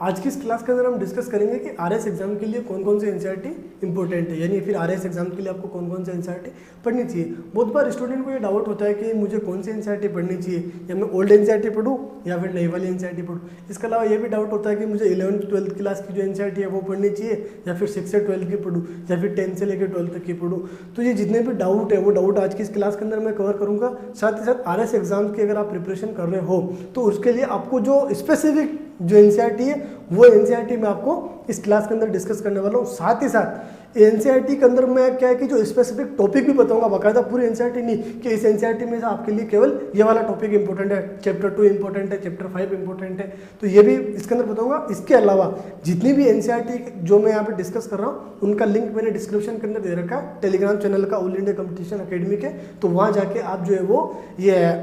आज की इस क्लास के अंदर हम डिस्कस करेंगे कि आरएस एग्जाम के लिए कौन कौन से एनसीईआरटी इंपॉर्टेंट है, यानी फिर आरएस एग्जाम के लिए आपको कौन कौन से एनसीईआरटी पढ़नी चाहिए। बहुत बार स्टूडेंट को ये डाउट होता है कि मुझे कौन सी एनसीईआरटी पढ़नी चाहिए, या मैं ओल्ड एनसीईआरटी पढ़ूँ या फिर नई वाली एनसीईआरटी पढ़ूँ। इसके अलावा ये भी डाउट होता है कि मुझे 11th-12th क्लास की जो एनसीईआरटी है वो पढ़नी चाहिए, या फिर 6 से 12 की पढ़ूँ, या फिर 10 से लेकर 12 तक की पढ़ूँ। तो ये जितने भी डाउट है वो डाउट आज की इस क्लास के अंदर मैं कवर करूँगा। साथ ही साथ आरएस एग्जाम की अगर आप प्रिपरेशन कर रहे हो तो उसके लिए आपको जो स्पेसिफिक जो एनसीईआरटी है वो एनसीईआरटी मैं आपको इस क्लास के अंदर डिस्कस करने वाला हूँ। साथ ही साथ एनसीईआरटी के अंदर मैं क्या है कि जो स्पेसिफिक टॉपिक भी बताऊंगा, बाकायदा पूरी एनसीईआरटी नहीं कि इस एनसीईआरटी में से आपके लिए केवल ये वाला टॉपिक इंपॉर्टेंट है, चैप्टर 2 इंपॉर्टेंट है, चैप्टर 5 इंपॉर्टेंट है, तो ये भी इसके अंदर बताऊंगा। इसके अलावा जितनी भी एनसीईआरटी जो मैं यहाँ पे डिस्कस कर रहा हूँ उनका लिंक मैंने डिस्क्रिप्शन के अंदर दे रखा है, टेलीग्राम चैनल का ऑल इंडिया कंपटीशन अकेडमी के, तो वहाँ जाके आप जो है वो ये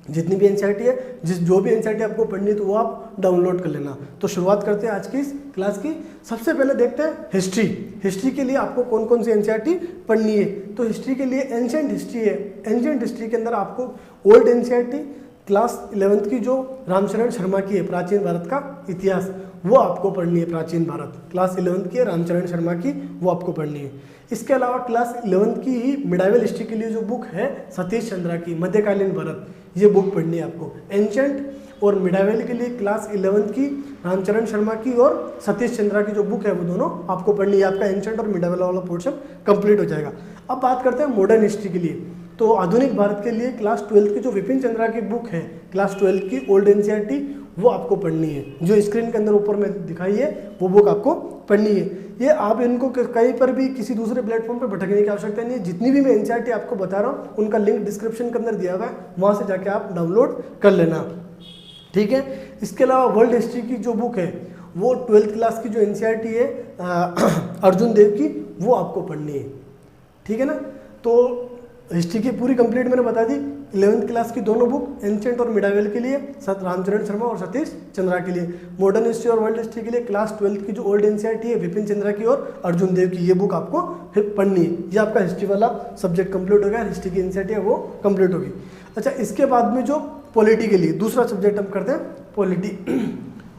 जितनी भी एनसीईआरटी है, जो भी एनसीईआरटी आपको पढ़नी है तो वो आप डाउनलोड कर लेना। तो शुरुआत करते हैं आज की इस क्लास की। सबसे पहले देखते हैं हिस्ट्री। हिस्ट्री के लिए आपको कौन कौन सी एनसीईआरटी पढ़नी है। तो हिस्ट्री के लिए एंशिएंट हिस्ट्री है। एंशिएंट हिस्ट्री के अंदर आपको ओल्ड एनसीईआरटी क्लास 11th की जो रामचरण शर्मा की है, प्राचीन भारत का इतिहास, वो आपको पढ़नी है। प्राचीन भारत क्लास 11th की है, रामचरण शर्मा की, वो आपको पढ़नी है। इसके अलावा क्लास 11th की ही मिडाइवल हिस्ट्री के लिए जो बुक है सतीश चंद्रा की, मध्यकालीन भारत, ये बुक पढ़नी है आपको। एंशिएंट और मिडाइवल के लिए क्लास 11th की रामचरण शर्मा की और सतीश चंद्रा की जो बुक है वो दोनों आपको पढ़नी है। आपका एंशिएंट और मिडाइवल वाला पोर्शन कंप्लीट हो जाएगा। अब बात करते हैं मॉडर्न हिस्ट्री के लिए। तो आधुनिक भारत के लिए क्लास 12th की जो विपिन चंद्रा की बुक है, क्लास 12th की ओल्ड एनसीईआरटी, वो आपको पढ़नी है। जो स्क्रीन के अंदर ऊपर में दिखाई है वो बुक आपको पढ़नी है। ये आप इनको कहीं पर भी किसी दूसरे प्लेटफॉर्म पर भटकने की आवश्यकता नहीं है। जितनी भी मैं एनसीईआरटी आपको बता रहा हूँ उनका लिंक डिस्क्रिप्शन के अंदर दिया हुआ है, वहाँ से जाके आप डाउनलोड कर लेना, ठीक है। इसके अलावा वर्ल्ड हिस्ट्री की जो बुक है वो 12th क्लास की जो एनसीईआरटी है अर्जुन देव की, वो आपको पढ़नी है, ठीक है ना। तो हिस्ट्री की पूरी कंप्लीट मैंने बता दी। 11th क्लास की दोनों बुक एंशिएंट और मिडाइवल के लिए रामचरण शर्मा और सतीश चंद्रा के लिए, मॉडर्न हिस्ट्री और वर्ल्ड हिस्ट्री के लिए क्लास 12th की जो ओल्ड एनसीईआरटी है विपिन चंद्रा की और अर्जुन देव की, ये बुक आपको फिर पढ़नी है। ये आपका हिस्ट्री वाला सब्जेक्ट कंप्लीट हो गया, हिस्ट्री की एनसीईआरटी है वो कंप्लीट होगी। अच्छा, इसके बाद में जो पॉलिटी के लिए दूसरा सब्जेक्ट हम करते हैं पॉलिटी।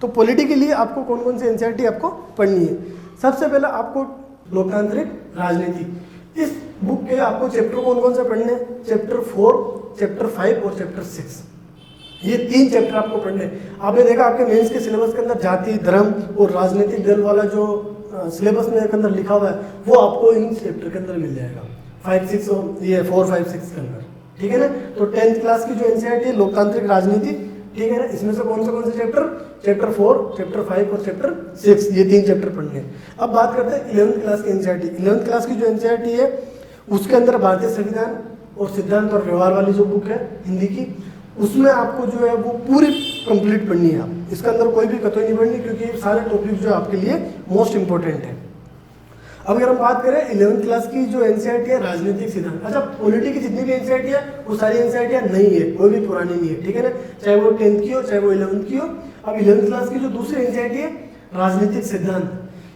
तो पॉलिटी के लिए आपको कौन कौन सी एनसीईआरटी आपको पढ़नी है। सबसे पहले आपको लोकतांत्रिक राजनीति, इस बुक के आपको चैप्टर कौन कौन से पढ़ने हैं, चैप्टर 4, चैप्टर 5 और चैप्टर 6, ये 3 चैप्टर आपको पढ़ने हैं। आपने देखा आपके मेंस के सिलेबस के अंदर जाति, धर्म और राजनीतिक दल वाला जो सिलेबस में अंदर लिखा हुआ है वो आपको इन चैप्टर के अंदर मिल जाएगा, 5, 6 और ये 4, 5, 6 के अंदर, ठीक है ना। तो 10th क्लास की जो एनसीईआरटी है लोकतांत्रिक राजनीति, ठीक है ना, इसमें से कौन से चैप्टर, चैप्टर 4, चैप्टर 5 और चैप्टर 6, ये 3 चैप्टर पढ़ने हैं। अब बात करते हैं 11th क्लास की एनसीईआरटी। 11th क्लास की जो एनसीईआरटी है उसके अंदर भारतीय संविधान और सिद्धांत और व्यवहार वाली जो बुक है हिंदी की, उसमें आपको जो है वो पूरी कंप्लीट पढ़नी है। आप इसके अंदर कोई भी कतई नहीं पढ़नी, क्योंकि सारे टॉपिक जो आपके लिए मोस्ट इंपॉर्टेंट है। अब अगर हम बात करें 11th क्लास की जो एनसीईआरटी है राजनीतिक सिद्धांत, अच्छा पॉलिटी की जितनी भी एनसीईआरटी है वो सारी एनसीईआरटियां नई है, कोई भी पुरानी नहीं है, ठीक है ना, चाहे वो 10th की हो चाहे वो 11th की हो। अब 11th क्लास की जो दूसरी एनसीईआरटी है राजनीतिक सिद्धांत,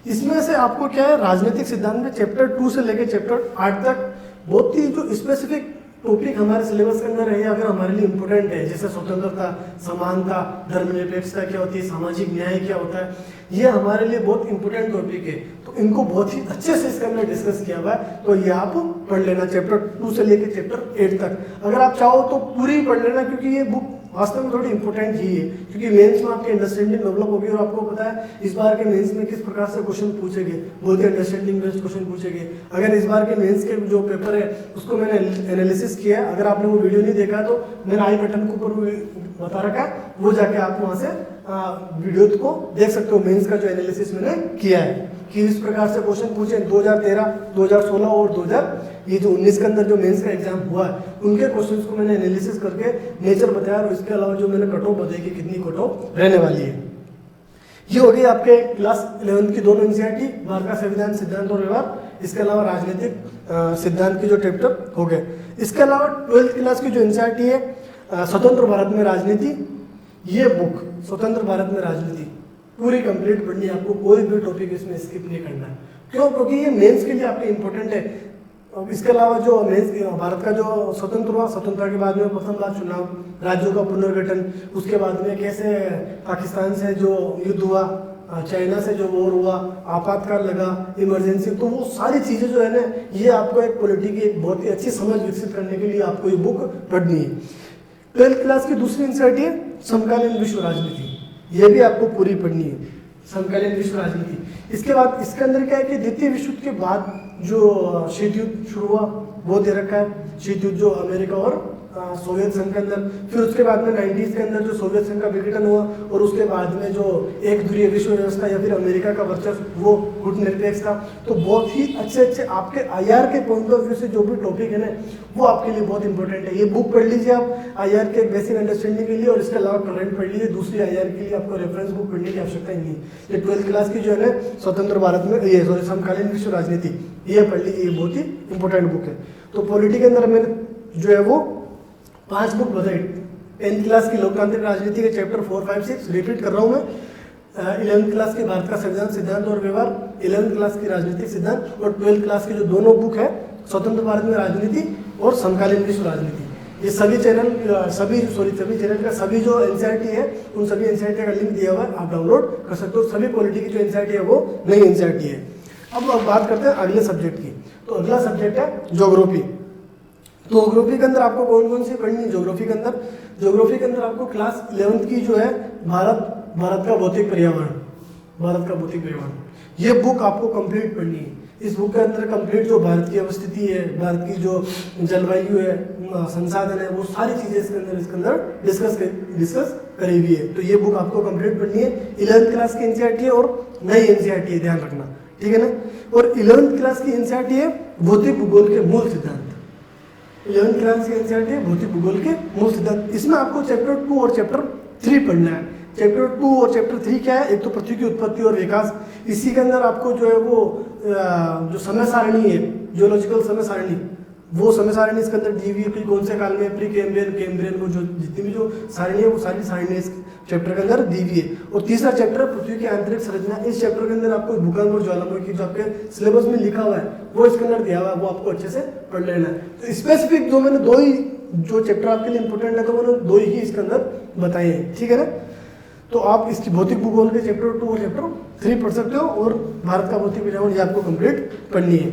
इसमें से आपको क्या है, राजनीतिक सिद्धांत में चैप्टर 2 से लेकर चैप्टर 8 तक बहुत ही जो स्पेसिफिक टॉपिक हमारे सिलेबस के अंदर है, अगर हमारे लिए इंपॉर्टेंट है, जैसे स्वतंत्रता, समानता, धर्मनिरपेक्षता क्या होती है, सामाजिक न्याय क्या होता है, ये हमारे लिए बहुत इंपॉर्टेंट टॉपिक है। तो इनको बहुत ही अच्छे से इसके अंदर डिस्कस किया हुआ है, तो ये आप पढ़ लेना चैप्टर 2 से लेकर चैप्टर 8 तक। अगर आप चाहो तो पूरी पढ़ लेना, क्योंकि ये बुक वास्तव में थोड़ी इंपॉर्टेंट ही है, क्योंकि मेंस में आपकी अंडरस्टैंडिंग डेवलप होगी। और आपको पता है इस बार के मेंस में किस प्रकार से क्वेश्चन पूछेंगे, बहुत ही अंडरस्टैंडिंग बेस्ड क्वेश्चन पूछेंगे। अगर इस बार के मेंस के जो पेपर है उसको मैंने एनालिसिस किया है, अगर आपने वो वीडियो नहीं देखा तो मैंने आई बटन के ऊपर बता रखा है, वो जाके आप वहाँ से वीडियो को देख सकते हो। मेंस का जो एनालिसिस मैंने किया है कि इस प्रकार से क्वेश्चन पूछे 2013, 2016 और 2019 के अंदर जो मेंस का एग्जाम हुआ है उनके क्वेश्चंस को मैंने एनालिसिस करके नेचर बताया, और इसके अलावा जो मैंने कट ऑफ बताई कि कितनी कट ऑफ रहने वाली है। ये हो गई आपके क्लास 11th की दोनों एनसीईआरटी, भारत का संविधान, सिद्धांत और व्यवहार, इसके अलावा राजनीतिक सिद्धांत की जो चैप्टर हो गए। इसके अलावा 12th क्लास की जो एनसीईआरटी है स्वतंत्र भारत में राजनीति, ये बुक स्वतंत्र भारत में राजनीति पूरी कंप्लीट पढ़नी है आपको, कोई भी टॉपिक इसमें स्किप नहीं करना है। क्यों? क्योंकि ये मेंस के लिए आपके इंपॉर्टेंट है। अब इसके अलावा जो भारत का जो स्वतंत्र हुआ, स्वतंत्रता के बाद में प्रथम बार चुनाव, राज्यों का पुनर्गठन, उसके बाद में कैसे पाकिस्तान से जो युद्ध हुआ, चाइना से जो वॉर हुआ, आपातकाल लगा, इमरजेंसी, तो वो सारी चीज़ें जो है ना, ये आपको एक पॉलिटी की एक बहुत ही अच्छी समझ विकसित करने के लिए आपको ये बुक पढ़नी है। 12th क्लास की दूसरी एनसीईआरटी है समकालीन विश्व राजनीति, ये भी आपको पूरी पढ़नी है, समकालीन विश्व राजनीति। इसके बाद इसके अंदर क्या है कि द्वितीय विश्व युद्ध के बाद जो शीत युद्ध शुरू हुआ वो दे रखा है, शीत युद्ध जो अमेरिका और सोवियत संघ के अंदर, फिर उसके बाद में 90s के अंदर जो सोवियत संघ का विघटन हुआ, और उसके बाद में जो एक ध्रुवीय विश्व व्यवस्था या फिर अमेरिका का वर्चस्व, वो गुटनिरपेक्ष था। तो बहुत ही अच्छे आपके आईआर के पॉइंट ऑफ व्यू से जो भी टॉपिक है ना, वो आपके लिए बहुत इंपॉर्टेंट है। ये बुक पढ़ लीजिए आप आईआर के एक बेसिक अंडरस्टैंडिंग के लिए, और इसके अलावा करंट पढ़ लीजिए। दूसरी आईआर के लिए आपको रेफरेंस बुक पढ़ने की आवश्यकता ही नहीं। ये 12th क्लास की जो है ना स्वतंत्र भारत में ये समकालीन विश्व राजनीति, ये पढ़ लीजिए, ये बहुत ही इंपॉर्टेंट बुक है। तो पॉलिटी के अंदर मैंने जो है वो 5 बुक बताई। 10th क्लास की लोकतांत्रिक राजनीति के चैप्टर 4, 5, 6 रिपीट कर रहा हूँ मैं। 11th क्लास की भारत का संविधान, सिद्धांत और व्यवहार, 11th क्लास की राजनीतिक सिद्धांत, और 12th क्लास की जो दोनों बुक है स्वतंत्र भारत में राजनीति और समकालीन विश्व राजनीति, ये सभी चैनल का सभी जो एनसीईआरटी है, उन सभी एनसीईआरटी का लिंक दिया हुआ है, आप डाउनलोड कर सकते हो। सभी पॉलिटी की जो एनसीईआरटी है वो नई एनसीईआरटी है। अब बात करते हैं अगले सब्जेक्ट की। तो अगला सब्जेक्ट है ज्योग्राफी। तो ज्योग्राफी के अंदर आपको कौन कौन सी पढ़नी है? ज्योग्राफी के अंदर आपको क्लास 11th की जो है भारत का भौतिक पर्यावरण, ये बुक आपको कंप्लीट पढ़नी है। इस बुक के अंदर कंप्लीट जो भारत की अवस्थिति है, भारत की जो जलवायु है, संसाधन है, वो सारी चीजें इसके अंदर डिस्कस करी हुई है। तो ये बुक आपको कंप्लीट पढ़नी है। 11th क्लास की एनसीईआरटी है और नई एनसीईआरटी है, ध्यान रखना, ठीक है ना। और 11th क्लास की एनसीईआरटी है भौतिक भूगोल के मूल सिद्धांत। 11th क्लास की एनसीईआरटी है भौतिक भूगोल के मूल सिद्धांत। इसमें आपको चैप्टर 2 और चैप्टर 3 पढ़ना है। चैप्टर 2 और चैप्टर 3 क्या है? एक तो पृथ्वी की उत्पत्ति और विकास, इसी के अंदर आपको जो है वो जो समय सारणी है, जियोलॉजिकल समय सारणी, वो समय सारणी इसके अंदर दी हुई है, कौन से काल में, प्री कैम्ब्रियन, कैम्ब्रियन, वो जो जितनी भी जो सारणी है वो सारी सारणी इस चैप्टर के अंदर दी हुई है। और तीसरा चैप्टर पृथ्वी की आंतरिक संरचना, इस चैप्टर के अंदर आपको भूकंप और ज्वालामुखी जो आपके सिलेबस में लिखा हुआ है वो इसके अंदर दिया हुआ है, वो आपको अच्छे से पढ़ लेना है। तो स्पेसिफिक जो मैंने दो ही जो चैप्टर आपके लिए इंपॉर्टेंट है, तो मैंने 2 ही इसके अंदर बताए हैं, ठीक है ना। तो आप इसकी भौतिक भूगोल के चैप्टर 2 और चैप्टर 3 पढ़ सकते हो, और भारत का भौतिक पर्यावरण ये आपको कंप्लीट पढ़नी है।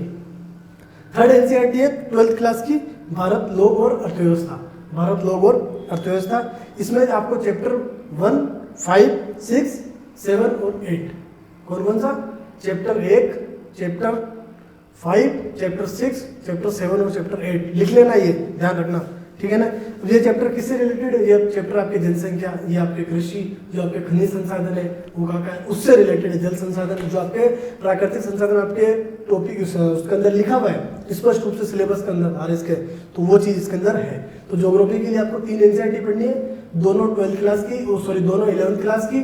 थर्ड एनसीईआरटी है 12th क्लास की भारत, लोग और अर्थव्यवस्था। इसमें आपको चैप्टर 1, 5, 6, 7 और 8, कौन सा? चैप्टर 1, चैप्टर 5, चैप्टर 6, चैप्टर 7 और चैप्टर 8 लिख लेना, ये ध्यान रखना, ठीक है ना। ये चैप्टर किससे रिलेटेड है? ये चैप्टर आपकी जनसंख्या, ये आपके कृषि, जो आपके खनिज संसाधन है वो का है, उससे रिलेटेड है। जल संसाधन, जो आपके प्राकृतिक संसाधन आपके टॉपिक उसके अंदर लिखा हुआ है स्पष्ट रूप से सिलेबस के अंदर आरएस के, तो वो चीज़ इसके अंदर है। तो ज्योग्राफी के लिए आपको 3 एनसीईआरटी पढ़नी है, दोनों 12th क्लास की, दोनों 11th क्लास की,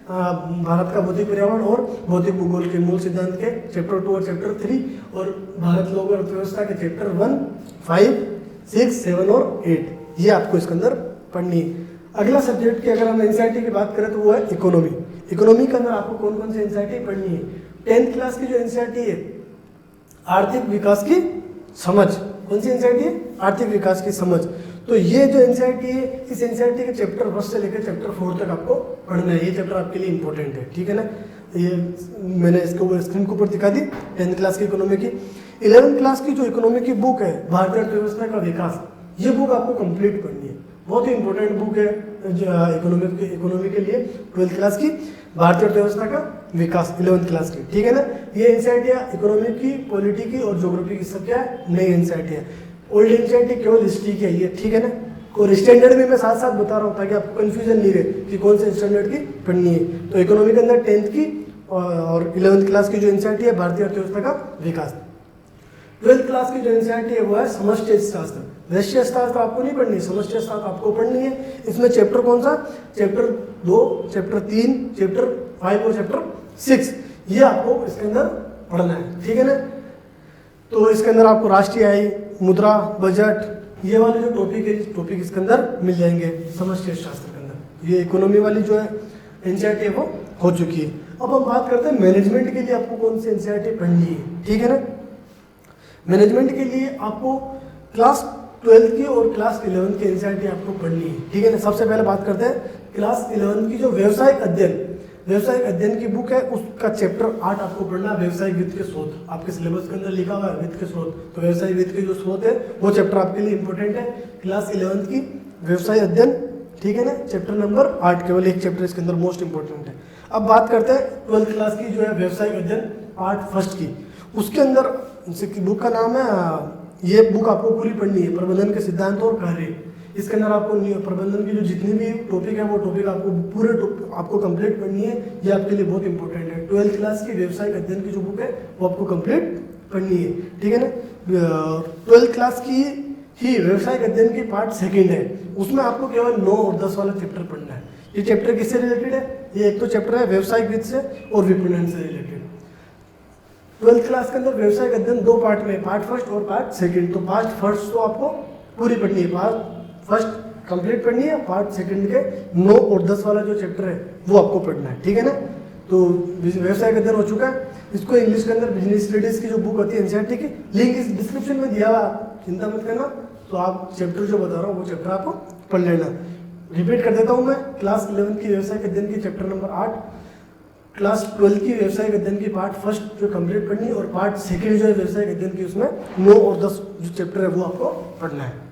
भारत का भौतिक पर्यावरण और भौतिक भूगोल के मूल सिद्धांत के चैप्टर 2 और चैप्टर 3, और भारत, लोग और अर्थव्यवस्था के चैप्टर 1, 5, 6, 7 और 8, ये आपको इसके अंदर पढ़नी है। अगला सब्जेक्ट की अगर हम एनसीईआरटी की बात करें तो वो है इकोनॉमी। इकोनॉमी के अंदर आपको कौन कौन सी एनसीईआरटी पढ़नी है? 10th क्लास की जो एनसीईआरटी है आर्थिक विकास की समझ, कौन सी एनसीईआरटी है? आर्थिक विकास की समझ। तो ये जो एनसीईआरटी है, इस एनसीईआरटी के चैप्टर 1 से लेकर चैप्टर 4 तक आपको पढ़ना है। ये चैप्टर आपके लिए इंपॉर्टेंट है, ठीक है ना। ये मैंने इसको स्क्रीन के ऊपर दिखा दी 10th क्लास की इकोनॉमी की। 11th क्लास की जो इकोनॉमी की बुक है भारतीय अर्थव्यवस्था का विकास, ये बुक आपको कंप्लीट पढ़नी है। बहुत ही इंपॉर्टेंट बुक है इकोनॉमी के लिए 12th क्लास की, भारतीय अर्थव्यवस्था का विकास 11th क्लास की, ठीक है ना। ये एनसीईआरटी इकोनॉमी की, पॉलिटी की और ज्योग्राफी की सब क्या है? नई एनसीईआरटी है। ओल्ड एनसीईआरटी केवल हिस्ट्री की है ये, ठीक है ना। और स्टैंडर्ड में मैं साथ साथ बता रहा हूँ ताकि आपको कंफ्यूजन नहीं रहे कि कौन से स्टैंडर्ड की पढ़नी है। तो इकोनॉमी के अंदर 10th की और 11th क्लास की जो एनसीईआरटी है भारतीय अर्थव्यवस्था का विकास। 12th क्लास की जो एनसीईआरटी है वो है समष्टि शास्त्र। वैश्य शास्त्र आपको नहीं पढ़नी, समष्टि शास्त्र आपको पढ़नी है। इसमें चैप्टर कौन सा? चैप्टर 2, चैप्टर 3, चैप्टर 5 और चैप्टर 6, ये आपको इसके अंदर पढ़ना है, ठीक है ना। तो इसके अंदर आपको राष्ट्रीय आय, मुद्रा, बजट, ये वाले जो टॉपिक है, टॉपिक इसके अंदर मिल जाएंगे समष्टि शास्त्र के अंदर। ये इकोनॉमी वाली जो है एनसीईआरटी है वो हो चुकी है। अब हम बात करते हैं मैनेजमेंट के लिए आपको कौन सी एनसीईआरटी पढ़नी है, ठीक है ना। मैनेजमेंट के लिए आपको क्लास 12 की और क्लास 11 की एनसीईआरटी आपको पढ़नी है, ठीक है ना। सबसे पहले बात करते हैं क्लास 11 की जो व्यवसायिक अध्ययन की बुक है उसका चैप्टर 8 आपको पढ़ना है, व्यवसायिक वित्त के स्रोत। आपके सिलेबस के अंदर लिखा हुआ है वित्त के स्रोत, तो व्यवसायिक वित्त के जो स्रोत है वो चैप्टर आपके लिए इंपॉर्टेंट है। क्लास 11 की व्यवसाय अध्ययन, ठीक है ना, चैप्टर नंबर 8, केवल एक चैप्टर इसके अंदर मोस्ट इंपॉर्टेंट है। अब बात करते हैं 12th क्लास की जो है व्यवसायिक अध्ययन पार्ट फर्स्ट की। उसके अंदर बुक का नाम है, ये बुक आपको पूरी पढ़नी है, प्रबंधन के सिद्धांत और कार्य। इसके अंदर आपको प्रबंधन की जो जितनी भी टॉपिक है वो टॉपिक आपको पूरे आपको कंप्लीट पढ़नी है, ये आपके लिए बहुत इंपॉर्टेंट है। 12th क्लास की व्यवसायिक अध्ययन की जो बुक है वो आपको कंप्लीट पढ़नी है, ठीक है ना। 12th क्लास की ही व्यवसायिक अध्ययन की पार्ट सेकंड है, उसमें आपको केवल 9 और 10 वाला चैप्टर पढ़ना है। ये चैप्टर किससे रिलेटेड है? ये एक तो चैप्टर है व्यवसायिक वित्त से और विपणन से रिलेटेड। 12th क्लास के अंदर व्यवसायिक अध्ययन 2 पार्ट में, पार्ट फर्स्ट और पार्ट सेकंड। तो पार्ट फर्स्ट तो आपको पूरी पढ़नी है, पार्ट फर्स्ट कंप्लीट पढ़नी है, पार्ट सेकंड के 9 और 10 वाला जो चैप्टर है वो आपको पढ़ना है, ठीक है ना। तो व्यवसायिक अध्ययन हो चुका है। इसको इंग्लिश के अंदर बिजनेस स्टडीज की जो बुक होती है एनसीईआरटी की, लिंक इस डिस्क्रिप्शन में दिया हुआ, चिंता मत करना। तो आप चैप्टर जो बता रहा हूँ वो चैप्टर आपको पढ़ लेना। रिपीट कर देता हूँ मैं, क्लास 11 की व्यवसायिक अध्ययन की चैप्टर नंबर 8, क्लास 12 की व्यवसायिक अध्ययन की पार्ट फर्स्ट जो कंप्लीट पढ़नी है, और पार्ट सेकंड जो है व्यवसायिक अध्ययन की उसमें 9 और 10 जो चैप्टर है वो आपको पढ़ना है।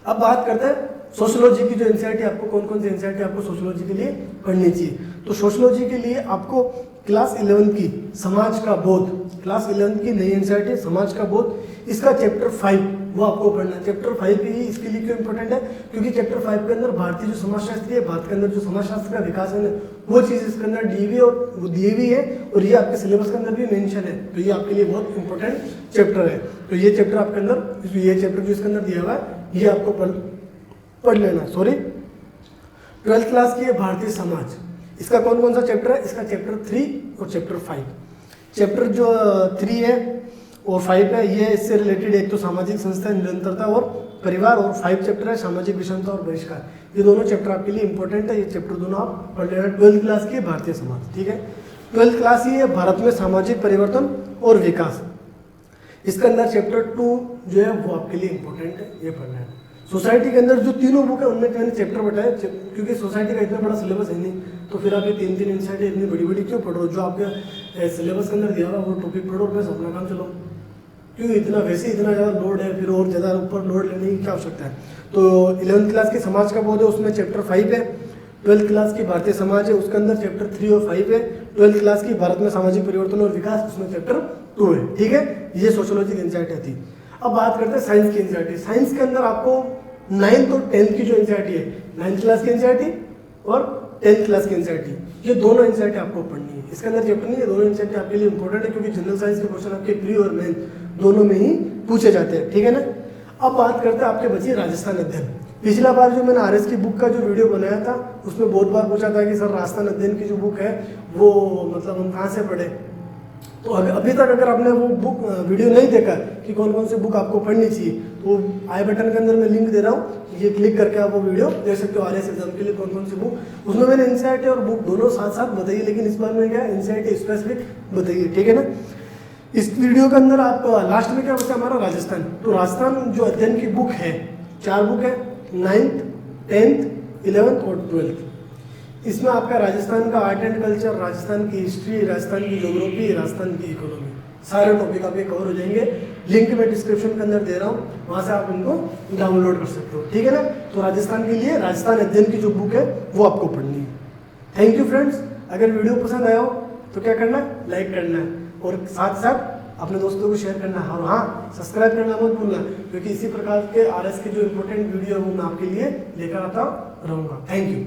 अब बात करते हैं सोशियोलॉजी की जो एनसीईआरटी, आपको कौन कौन सी एनसीईआरटी आपको सोशियोलॉजी के लिए पढ़नी चाहिए। तो सोशियोलॉजी के लिए आपको क्लास 11 की समाज का बोध, क्लास 11 की नई एनसीईआरटी समाज का बोध, इसका चैप्टर 5 वो आपको पढ़ना है। चैप्टर 5 ही इसके लिए क्यों इंपॉर्टेंट है? क्योंकि चैप्टर 5 के अंदर भारतीय जो समाजशास्त्री है, भारत के अंदर जो समाजशास्त्र का विकास है वो चीज़ इसके अंदर दी हुई है, और ये आपके सिलेबस के अंदर भी मेंशन है। तो ये आपके लिए बहुत इंपॉर्टेंट चैप्टर है। तो ये चैप्टर आपके अंदर, ये चैप्टर जो इसके अंदर दिया हुआ है ये आपको पढ़ लेना। 12th क्लास की है भारतीय समाज, इसका कौन कौन सा चैप्टर है? इसका चैप्टर 3 और चैप्टर 5। चैप्टर जो 3 है और 5 है ये इससे रिलेटेड, एक तो सामाजिक संस्था निरंतरता और परिवार, और 5 चैप्टर है सामाजिक विषमता और बहिष्कार। ये दोनों चैप्टर आपके लिए इंपॉर्टेंट है, ये चैप्टर दोनों आप पढ़ लेना। 12th क्लास की है भारतीय समाज, ठीक है। 12th क्लास ही है भारत में सामाजिक परिवर्तन और विकास, इसके अंदर चैप्टर 2 जो है वो आपके लिए इंपॉर्टेंट है, ये पढ़ना है। सोसाइटी के अंदर जो तीनों बुक है उनमें मैंने चैप्टर बताया, क्योंकि सोसाइटी का इतना बड़ा सिलेबस है नहीं, तो फिर आप ये 3 एनसीईआरटी इतनी बड़ी बड़ी क्यों पढ़ो? जो आपके सिलेबस के अंदर दिया हुआ वो टॉपिक पढ़ो और बस अपना काम चलो। क्यों इतना, वैसे इतना ज़्यादा लोड है, फिर और ज़्यादा ऊपर लोड लेने की क्या आवश्यकता है? तो 11th क्लास की समाज का बोध है, उसमें चैप्टर 5 है। 12th क्लास की भारतीय समाज है, उसके अंदर चैप्टर 3 और 5 है। 12th क्लास की भारत में सामाजिक परिवर्तन और विकास, उसमें चैप्टर 2 है, ठीक है। ये सोशियोलॉजी की एनसीईआरटी थी। अब बात करते हैं साइंस की एनसीईआरटी। साइंस के अंदर आपको 9th और 10th की जो एनसीईआरटी है, 9th क्लास की एनसीईआरटी और 10th क्लास की एनसीईआरटी, ये दोनों एनसीईआरटी आपको पढ़नी है। इसके अंदर चैप्टर नहीं है, दोनों एनसीईआरटी आपके लिए इंपॉर्टेंट है, क्योंकि जनरल साइंस के क्वेश्चन आपके प्री और मेन दोनों में ही पूछे जाते हैं, ठीक है ना। अब बात करते हैं आपके बची राजस्थान अध्ययन। पिछला बार जो मैंने आरएस की बुक का जो वीडियो बनाया था उसमें बहुत बार पूछा था कि सर राजस्थान अध्ययन की जो बुक है वो मतलब हम कहाँ से पढ़े। तो अभी तक अगर आपने वो बुक वीडियो नहीं देखा कि कौन कौन सी बुक आपको पढ़नी चाहिए, तो आई बटन के अंदर मैं लिंक दे रहा हूँ, ये क्लिक करके आप वो वीडियो देख सकते हो। आरएस एग्जाम के लिए कौन कौन सी बुक, उसमें मैंने एनसीईआरटी और बुक दोनों साथ साथ बताई है, लेकिन इस बार मैंने क्या एनसीईआरटी स्पेसिफिक बताई है, ठीक है ना। इस वीडियो के अंदर आप लास्ट में क्या बचा हमारा राजस्थान। तो राजस्थान जो अध्ययन की बुक है, 4 बुक है, 9th, 10th, 11th और 12th। इसमें आपका राजस्थान का आर्ट एंड कल्चर, राजस्थान की हिस्ट्री, राजस्थान की ज्योग्राफी, राजस्थान की इकोनॉमी, सारे टॉपिक आपके कवर हो जाएंगे। लिंक मैं डिस्क्रिप्शन के अंदर दे रहा हूँ, वहाँ से आप इनको डाउनलोड कर सकते हो, ठीक है ना। तो राजस्थान के लिए राजस्थान अध्ययन की जो बुक है वो आपको पढ़नी है। Thank you friends. अगर वीडियो पसंद आया हो तो क्या करना है, लाइक करना है, और साथ साथ अपने दोस्तों को शेयर करना है, और हाँ सब्सक्राइब करना मत भूलना, क्योंकि इसी प्रकार के आरएस के जो इंपॉर्टेंट वीडियो है वो मैं आपके लिए लेकर आता रहूँगा। Thank you.